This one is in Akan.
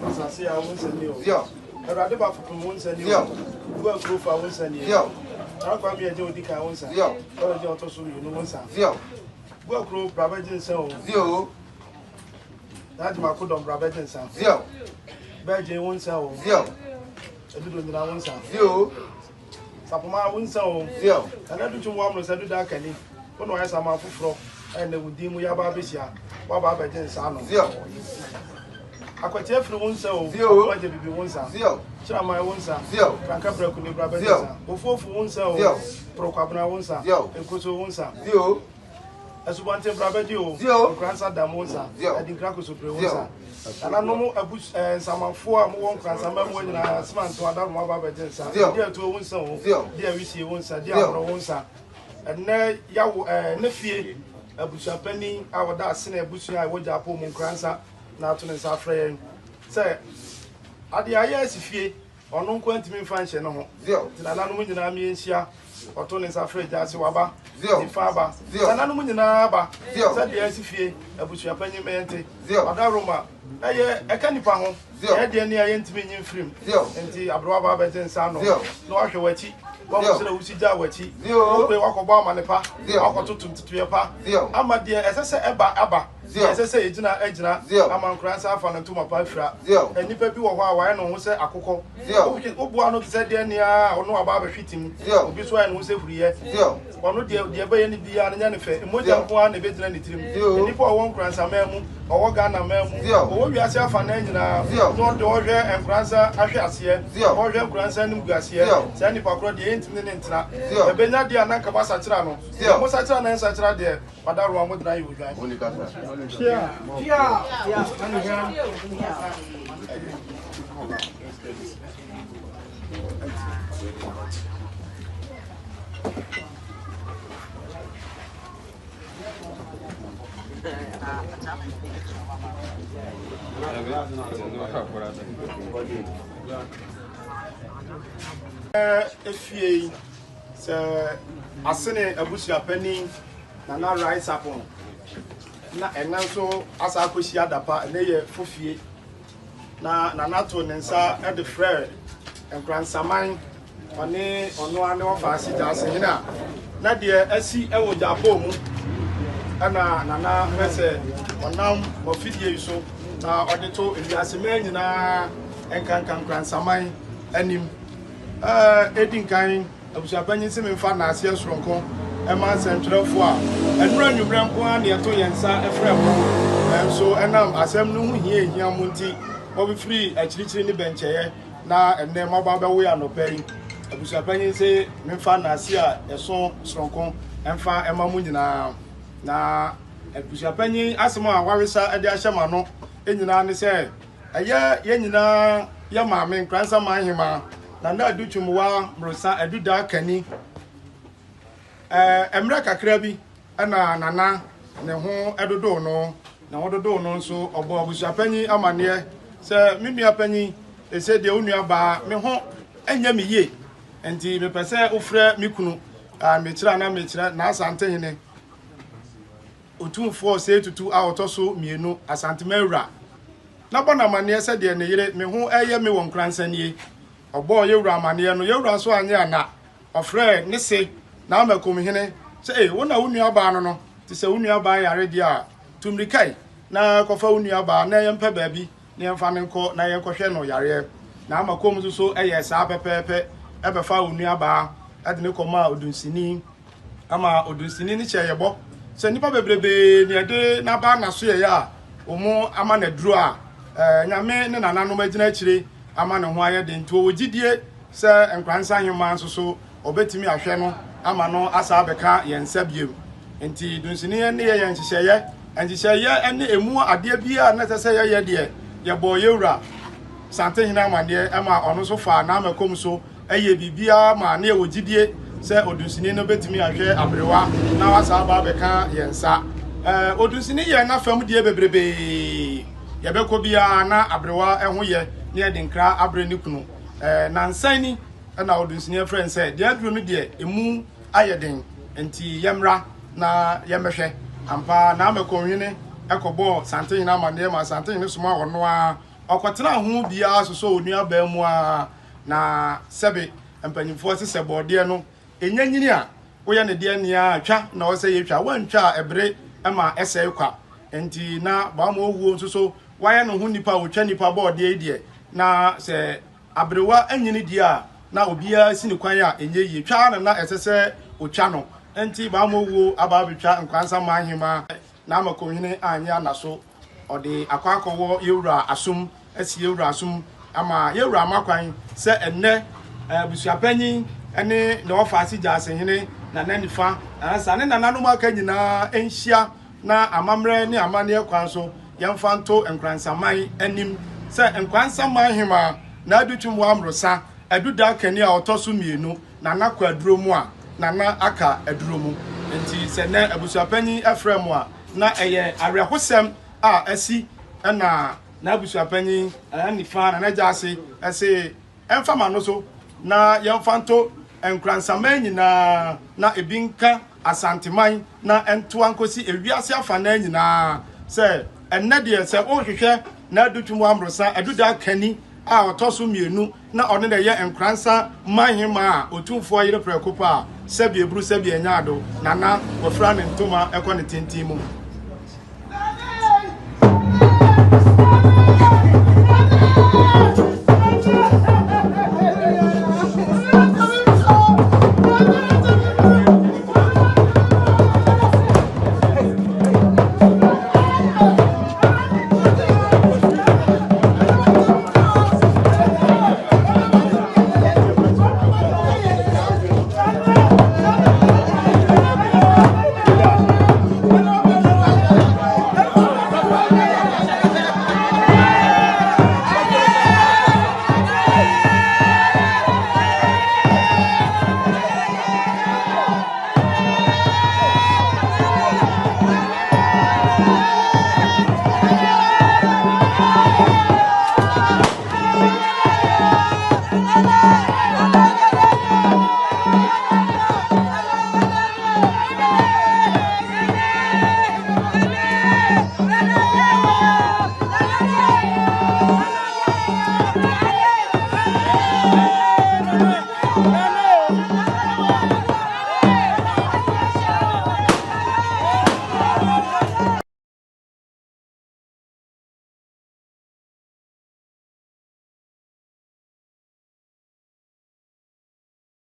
Asase a won sani o. Yo. Erade ba fopon won sani o. Yo. Gbo akrofa won sani. Yo. Akwa mi eje odi ka won sani. Yo. Ora je otoso mi no won sani. Yo. Gbo akro brabe jinsan o. Yo. That ma ko don brabe jinsan. Yo. Ba je won sani o. Yo. Edudo ndina won sani. Yo. Sapoma won sani o. Yo. Ana du tun wa mo se du da kani. Ono ya sama fufuro. And the Wudimu Yaba Bisia, Baba Bajan Sano. Aquatia from one so, Zio, what did be one son? Zio, Chama one son, Zio, Francabra Kunibra, Zio, before for one so, Zio, Procabra one son, Zio, and Kuso one son, Zio, as one temper Brabadio, Zio, Grandson Damonsa, Zio, and the Cracos of Prewosa. And I know a bush and some 4 more Cransama when I smart to Adam Baba Bajan, dear to one so, dear we see one son, dear one son, and now Yaw Nephew. Abushapeni awada sene abushia woja po Nkoranza na to nsa frɛ sɛ ade aye asifie ɔno nko antimi mfa nhyɛ no ho tinana no nyina mi enhia ɔto nsa frɛ jase waba ifa ba tinana no nyina ba sɛ de asifie abushapeni mente ɔda roma ɛyɛ ɛka nipa ho ɛde ne aye ntimi nyin frim enti abro ba bɛte nsa no no ahwɛ wachi Wọ́n sọ wùsí já wẹ̀chí. Wọ́n pe wọ́n kọ̀ bọ́ ọmọ nípa. Wọ́n kọ̀ tuntun tuntun yẹn pa. Ama diẹ ẹsẹsẹ ẹba. Ẹsẹsẹ egyina. Ama Nkoranza afa ne ntoma pa afira. Nipa bi wɔ hɔ a wayɛ ne ho sɛ akokɔ. Obu ano te sɛ deɛ nea ɔno aba abɛhwe tim. Obi so ayɛ ne ho sɛ huriyɛ. Ɔno deɛ bɛyɛ ne bia ne nya ne fɛ. Mmogya nko ara na ebegyina ne tirim. Nipa ɔwɔ Nkoranzamanhemaa mu, ɔwɔ Ghanaman mu, ɔwɔ wiase afa ne nyinaa. N'ɔde ɔhwɛ Nkoranza ahwɛ aseɛ. Ɔhwɛ Nkoranza anim gu aseɛ. Sɛ nipa korɔ deɛ ntini ne ntina. Ebenya deɛ ananka ba sakyera no. Mo sakyera na nsakyera deɛ wadaro wa mo dra yi odwan. Efie sɛ asene abusuapani na rice apon na ɛna nso asa akosi adapa ɛna yɛ fofie na nato ne nsa ɛde frɛ Nkoranzaman ɔne ɔno ane ɔfa asi jase hina na deɛ asi ɛwɔ Japan mu ɛna nana hwɛ ɔnam ɔfidie so na ɔde to ewiasema nyinaa ɛnkanka Nkoranzaman anim edinkan abusuapanyin sɛ memfa na aseɛ soronko ɛma nsɛntwerɛfo a ɛnura nwumrɛ nko a ne ɛto yɛn nsa ɛfrɛ mo nso ɛnam asɛm no ho hia mo nti ɔbɛfiri akyirikyiri ne bɛnkyɛeɛ na ɛnnɛ maba bɛwo yɛ anɔpa yi abusuapanyin sɛ memfa na ase a ɛso soronko ɛmfa ɛma mo nyinaa na abusuapanyin asɛm a waresa ɛde ahyɛ ma no nyinaa ne sɛ ɛyɛ yɛn nyinaa yɛ maame Nkoranzamanhemaa na na adu twumwa mrosa aduda kani emra kakra bi ana nana ne ho edodo no na wododo no nso obo abusuapanyi amane se menua panyi ese de onua ba me ho anya me ye enti me pese ofra me kunu me kira na asante hene otumfo se tutu a otoso mienu asante mawura na bona amane se de ne yire me ho eye me won Nkoranza nie obo yewura amane no yewura so anya na ofre ne se na amakom hene se wona wonua ba no ti se wonua ba yare dia tumrikai na kofa wonua ba na yempa baabi na yemfa ne nko na yenkɔhwɛ no yare na amakom so eye saa pepepe ebefa wonua ba ade ne kɔma odunsini ama odunsini ni kyeyebo se nipa bebrebe ne ade na ba na so ye ya omo ama na duro a nyame ne nananom agina kyire ama ne ho aye de nto ogidie se Nkoranzamanhemaa so obetimi ahwɛ no ama no asa abeka yensa biem enti dunsini ne ye nhyehyeye ene emu ade bia na sese ye de ye bo yewura sante hina amane ama ono so fa na amakom so eye bibia ma na ewogidie se odunsini no betimi ahwɛ abrewa na wasa aba abeka yensa odunsini ye na fam de bebrebe ye beko bia na abrewa eho ye ne ye de nkra abre ne kunu na nsani na odunsini friend say de aduro no de emu ayeden enti yemra na yemehwe ampa na amakonhwene ekobo sante hina amane ma sante hina suma wono a okwatena ho bia so onua ba mu a na sebe empanyimfo se bode no enyanyini a woya ne de ania atwa na wo se yetwa wantwa ebre ma ese kwa enti na ba ma owuo nso waya no ho nipa wotwa nipa bode die na se abrewa anyini die a na obia sini kwan a enye yetwa na esese otwa no enti ba ma owuo aba betwa Nkoranzamanhemaa na amakonhene anya naso ode akwakowo yewura asum esi yewura asum ama yewura makwan se enne busuapanyin ene na ofasi jasehene na nanifa ansa ne nananum aka nyina enhia na amamre ne amane kwan so yemfa nto Nkoranzaman anim se Nkoranzamanhemaa na adutwum amrosa aduda kani a otoso mienu na nakwa aduromu a na aka aduromu enti se ne abusuapanyin efremu a na eye arehosem a asi na abusuapanyin anifa na najase ase emfama no so na yemfanto Nkoranzaman nyina na ebinka asanteman na ento ankosi ewiase afa na nyina se enne de se ohwehwe na adutwum amrosa aduda kani a otoso mienu na one de ye Nkoranzamanhemaa otumfo yire prekopa sebi ebru sebi enyado na wofra ne ntoma ekọ ne tintimu